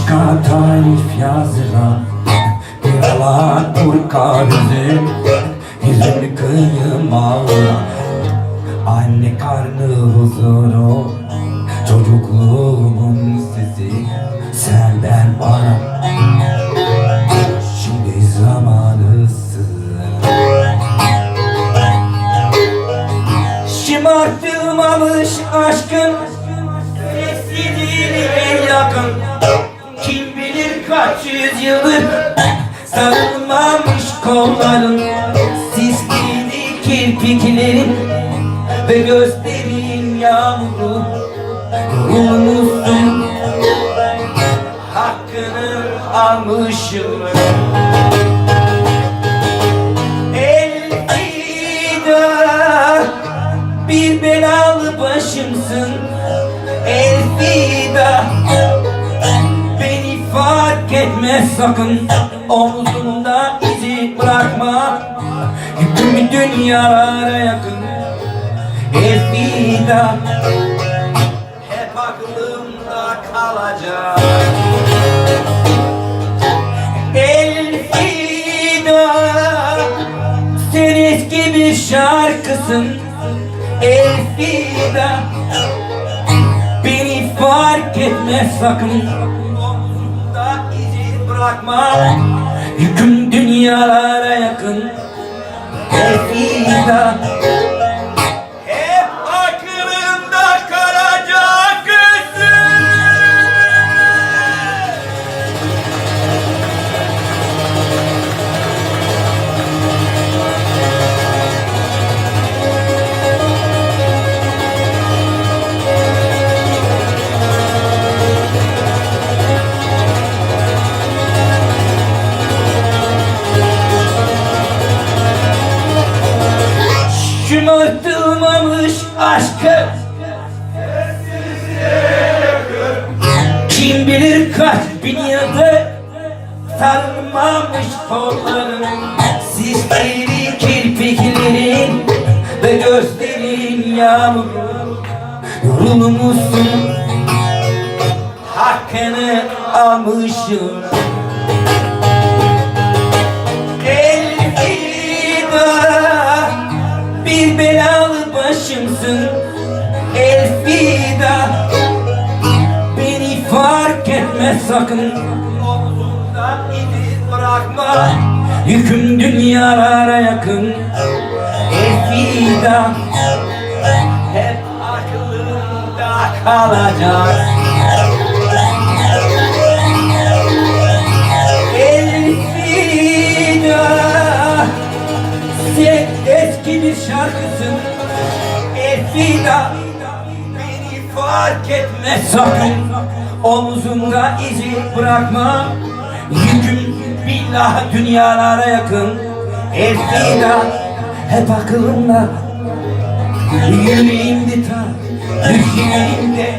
Aşka tarif yazılan bir alan kurka gözüm, yüzünü kıyıma anne karnı huzuru, çocukluğumun sesi senden bana. Şimdi zamanısın. Şımartılmamış aşkın sessizliğine en yakın. Kim bilir kaç yüzyıldır sarılmamış kolların, sisliydi kirpiklerin ve gözlerin yağmuru. Yorulmuşsun, hakkını almışım. Elvida, bir belalı başımsın. Elvida, beni fark etme sakın. Omzumda izi bırakma, yükümü dünyalara yakın. Elvida, hep aklımda kalacak. Elvida, sen eski bir şarkısın. Elvida, beni fark etme sakın. Omzumda izi bırakma, yüküm dünyalara yakın. Elvida, hep aklımda kalacak kızım. Şımartılmamış aşkı kim bilir kaç bin yıldır sarılmamış kolların, sisleri kirpiklerin ve gözlerin yağmuru. Yorulmuşsun, hakkını almışım. Bir belalı başımsın. Elvida, beni fark etme sakın. Omzumda izi bırakma, yüküm dünyalara yakın. Elvida, hep aklımda kalacak. Elvida, sen eski bir şarkısın. Elvida, beni fark etme sakın. Omzumda izi bırakma, yüküm billah dünyalara yakın. Elvida, hep aklımda, yüreğimde ta, yüreğimde